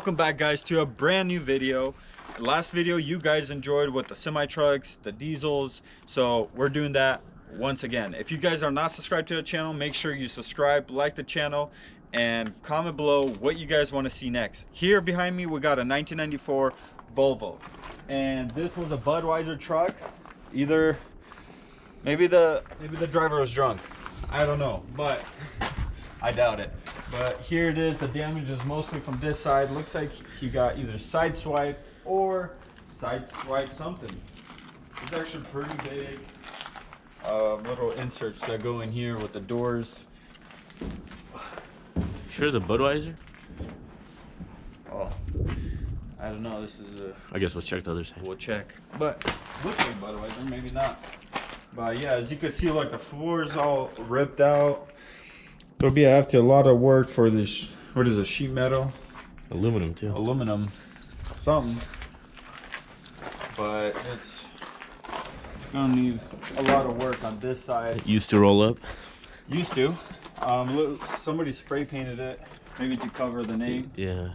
Welcome back, guys, to a brand new video. Last video you guys enjoyed with the semi trucks, the diesels, so we're doing that once again. If you guys are not subscribed to the channel, make sure you subscribe, like the channel, and comment below what you guys want to see next. Here behind me we got a 1994 Volvo, and this was a Budweiser truck. Either maybe the driver was drunk, I don't know, but I doubt it. But here it is. The damage is mostly from this side. Looks like he got either side swipe or side swipe something. It's actually pretty big. Little inserts that go in here with the doors. Sure, it's a Budweiser. Oh, I don't know. This is a. I guess we'll check the other side. We'll check. But looks like Budweiser, maybe not. But yeah, as you can see, like the floor is all ripped out. There'll be after a lot of work for this. What is it? Sheet metal, Aluminum too. aluminum, something. But it's gonna need a lot of work on this side. It used to roll up. Used to. Look, somebody spray painted it, maybe to cover the name. Yeah.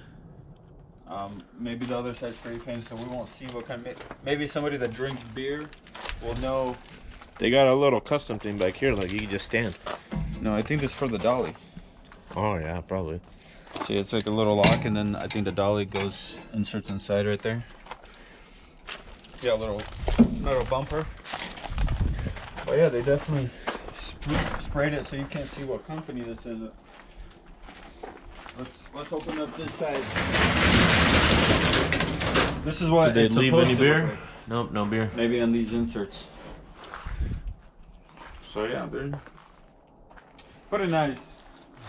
Maybe the other side spray painted, so we won't see what kind of. Maybe somebody that drinks beer will know. They got a little custom thing back here, like you can just stand. No, I think this is for the dolly. Oh yeah, probably. See, it's like a little lock, and then I think the dolly goes inserts inside right there. Yeah, a little bumper. But yeah, they definitely sprayed it, so you can't see what company this is. Let's open up this side. This is what. Did it's they leave supposed any to beer? look like. Nope, no beer. Maybe on these inserts. So yeah, they're pretty nice.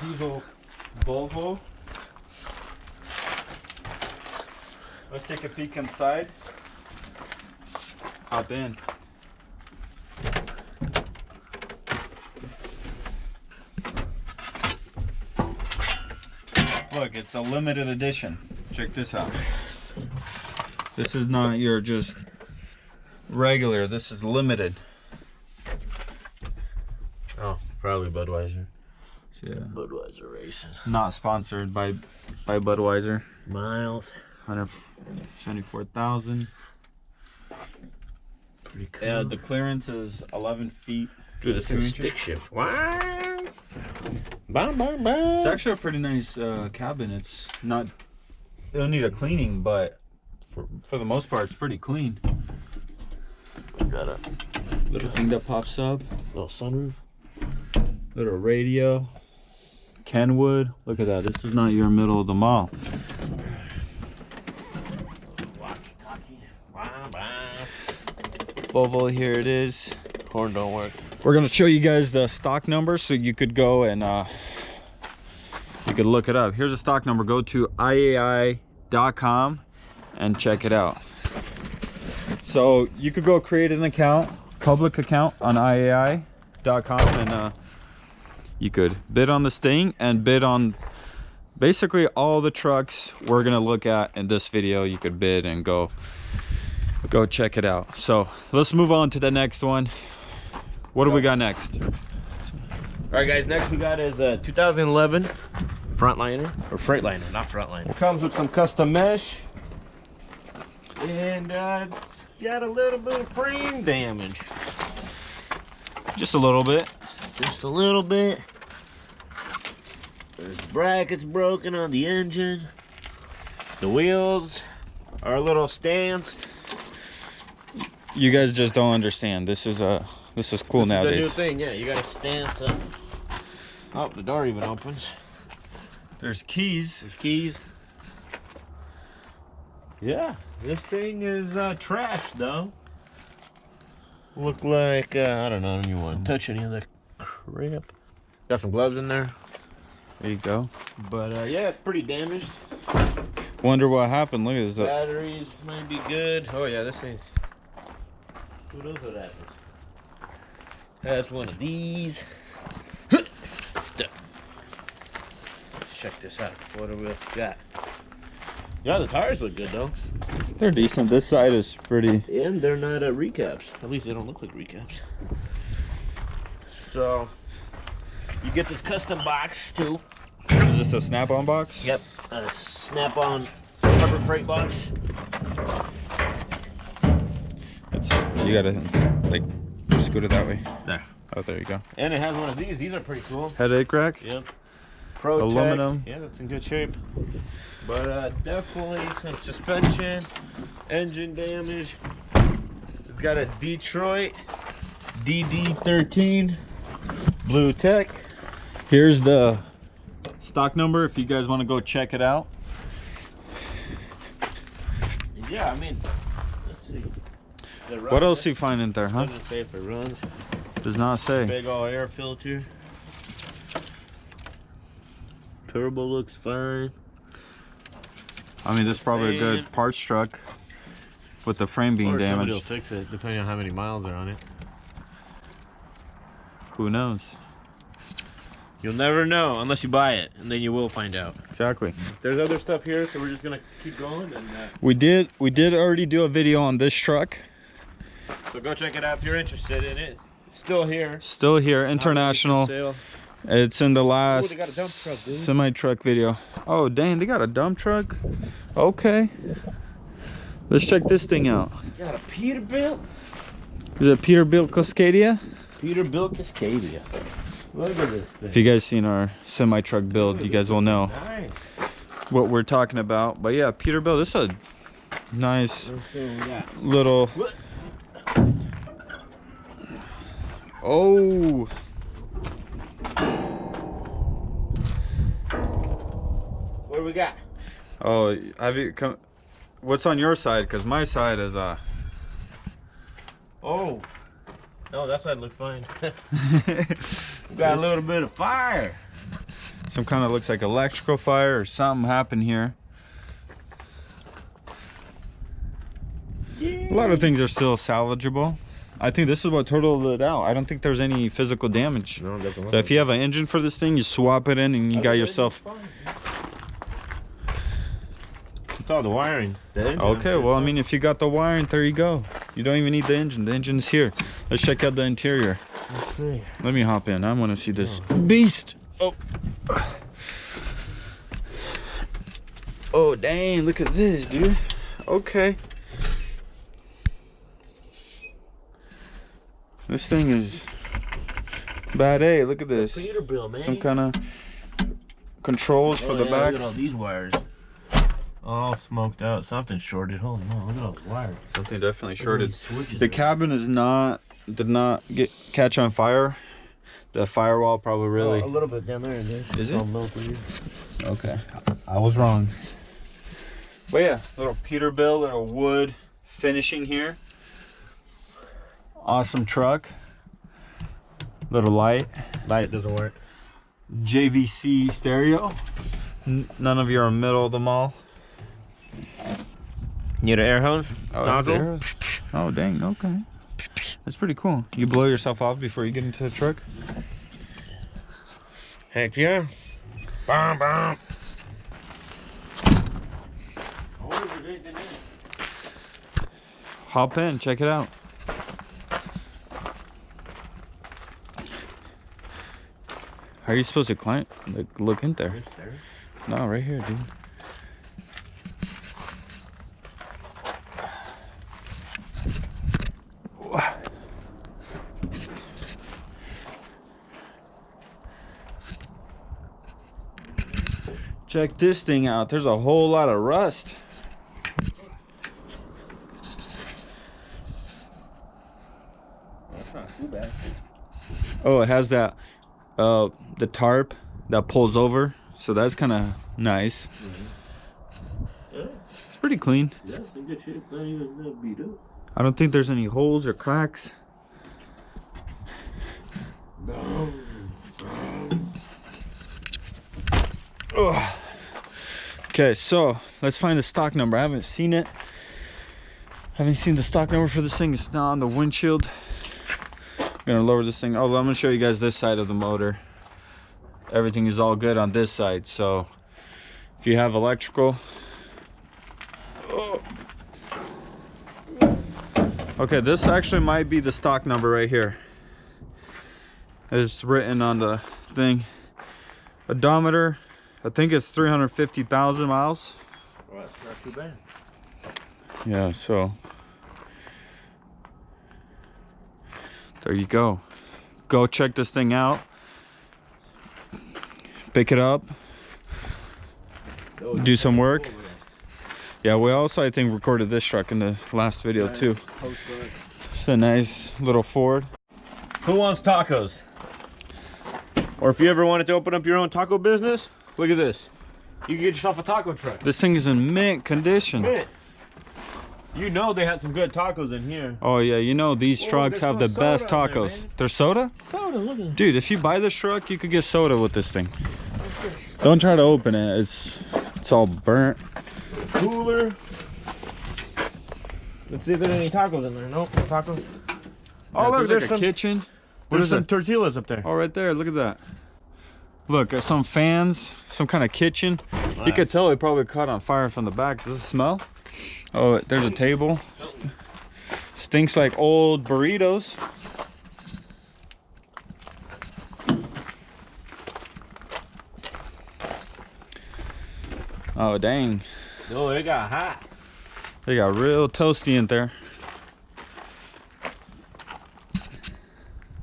Diesel Volvo. Let's take a peek inside. Hop in. Look, it's a limited edition. Check this out. This is not your just regular. This is limited. Oh, probably Budweiser. Yeah. Budweiser racing. Not sponsored by Budweiser. Miles. 174,000. Pretty cool. Yeah, the clearance is 11 feet. Dude, this 2 is inches. stick shift. Wow. Bam, bam, bam. It's actually a pretty nice cabin. It's not. It'll need a cleaning, but for the most part, it's pretty clean. Got a Little thing that pops up. little sunroof. Little radio. Kenwood. Look at that. This is not your middle of the mall. Walkie-talkie. Wow, wow. Volvo, here it is. Horn don't work. We're gonna show you guys the stock number, so you could go and you could look it up. Here's a stock number. Go to IAAI.com and check it out. So you could go create an account, public account on IAAI.com, and you could bid on this thing and bid on basically all the trucks we're gonna look at in this video. You could bid and go check it out. So let's move on to the next one. What do we got next? All right, guys. Next we got is a 2011 Frontliner or Freightliner, not Frontliner. It comes with some custom mesh, and it's got a little bit of frame damage. Just a little bit. Just a little bit. There's brackets broken on the engine. The wheels are a little stanced. You guys just don't understand. This is cool nowadays. This is the new thing, yeah. You gotta stance up. Oh, the door even opens. There's keys. There's keys. Yeah, this thing is trash though. Look like I don't know. You want to touch any of the crap? Got some gloves in there. There you go. But yeah, it's pretty damaged. Wonder what happened. Look at this. Batteries might be good. Oh yeah, this thing's. Who knows what happens? That's one of these. Stuck. Let's check this out. What do we got? Yeah, the tires look good though. They're decent. This side is pretty. And they're not recaps. At least they don't look like recaps. So you get this custom box too. Is this a snap-on box? Yep, a snap-on Harbor Freight box. You gotta like scoot it that way. There. Oh, there you go. And it has one of these. These are pretty cool. Headache rack. Yep. Pro Aluminum. Yeah, that's in good shape. But definitely some suspension, engine damage. It's got a Detroit DD13 blue tech. Here's the stock number if you guys want to go check it out. Yeah, I mean, let's see. What else you find in there, huh? Doesn't say if it runs. Does not say. Big old air filter. Turbo looks fine. I mean, this is probably a good parts truck with the frame being Or somebody will damaged. fix it depending on how many miles are on it. Who knows? You'll never know unless you buy it, and then you will find out. Exactly. There's other stuff here, so we're just gonna keep going. And We did already do a video on this truck. so go check it out if you're interested in it. It's still here. Still here, international. Sale. It's in the Oh, last they got a dump truck, dude. semi truck video. Oh dang, they got a dump truck. Okay, let's check this thing out. Got a Peterbilt. Is it Peterbilt Cascadia? Peterbilt Cascadia. Look at this thing. If you guys seen our semi truck build, you guys will know Nice. what we're talking about. But yeah, Peterbilt. This is a nice Let's see what we got. little. Oh. What do we got? Oh, have you come? What's on your side? Cause my side is Oh. No, that side looks fine. We got a little bit of fire. some kind of looks like electrical fire or something happened here. Yeah. A lot of things are still salvageable. I think this is what totaled it out. I don't think there's any physical damage. No, it doesn't look So if you have an engine for this thing, you swap it in and you got yourself. It's all the wiring. The engine, Okay, well, I mean, if you got the wiring, there you go. You don't even need the engine. The engine's here. Let's check out the interior. Let's see. Let me hop in. I want to see this beast. Oh. Oh, dang. Look at this, dude. Okay. This thing is bad. Hey, look at this. Peterbilt, man. Some kind of controls for the back. Look at all these wires. All smoked out. Something shorted. Holy no, look at all the wires. Something definitely Look at shorted. these switches The there. cabin did not catch on fire. The firewall probably really. Oh, a little bit down there. Is Is all it? melted. Okay, I was wrong. But yeah, little Peterbilt, little wood finishing here. Awesome truck. Little light. Light doesn't work. JVC stereo. None of you are middle of the mall. Need an air hose? Oh, Nozzle? there's- oh dang, okay. That's pretty cool. You blow yourself off before you get into the truck? Heck yeah. Bam, bam. Hop in, check it out. How are you supposed to climb? Like, look in there. No, right here, dude. Check this thing out. There's a whole lot of rust. That's not too bad. Oh, it has that the tarp that pulls over, so that's kind of nice. Yeah, It's pretty clean. yeah, it's in good shape. Not even that beat up. I don't think there's any holes or cracks. Ugh. Okay, so let's find the stock number. I haven't seen it. Haven't seen the stock number for this thing. It's not on the windshield. I'm gonna lower this thing. Oh, I'm gonna show you guys this side of the motor. Everything is all good on this side. So if you have electrical. Oh. Okay, this actually might be the stock number right here. It's written on the thing. Odometer, I think it's 350,000 miles. Oh, that's not too bad. Yeah, so there you go. Go check this thing out. Pick it up. Do some work. Yeah, we also, I think, recorded this truck in the last video too. It's a nice little Ford. Who wants tacos? Or if you ever wanted to open up your own taco business, look at this. You can get yourself a taco truck. This thing is in mint condition. Mint. You know they had some good tacos in here. Oh yeah, you know these trucks have the best tacos. There's soda? Soda, look at it. Dude, if you buy this truck, you could get soda with this thing. Don't try to open it. It's all burnt. Cooler. Let's see if there's any tacos in there. Nope, no tacos. Oh, look, there's like a kitchen. What is some it? Tortillas up there. Oh, right there. Look at that. Look, there's some fans, some kind of kitchen. Nice. You could tell it probably caught on fire from the back. Does it smell? Oh, there's a table. Stinks like old burritos. Oh, dang. Oh, it got hot. They got real toasty in there.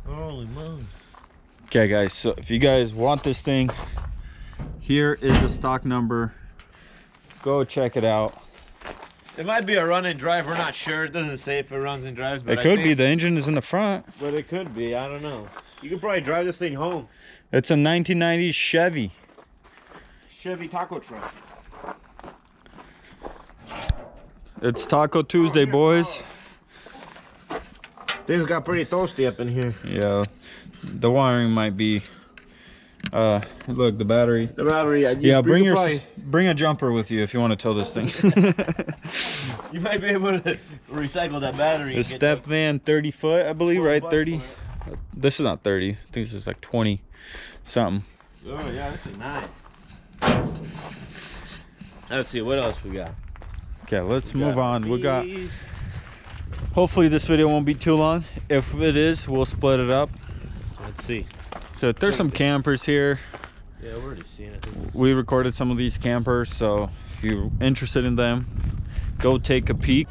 Holy moly. Okay, guys, so if you guys want this thing, here is the stock number. Go check it out. It might be a run and drive. We're not sure. It doesn't say if it runs and drives. But It could be. The engine is in the front. But it could be. I don't know. You could probably drive this thing home. It's a 1990 Chevy. Chevy taco truck. It's Taco Tuesday, boys. Things got pretty toasty up in here. Yeah, the wiring might be. Look, the battery. The battery. Yeah, bring a jumper with you if you want to tow this thing. You might be able to recycle that battery. The step van, 30 foot, I believe, right? 30. This is not 30. I think this is like 20 something. Oh yeah, this is nice. Let's see what else we got. Okay, let's move on. We got. Hopefully this video won't be too long. If it is, we'll split it up. Let's see. So there's some campers here. Yeah, we're already seeing it. We recorded some of these campers, so if you're interested in them, go take a peek.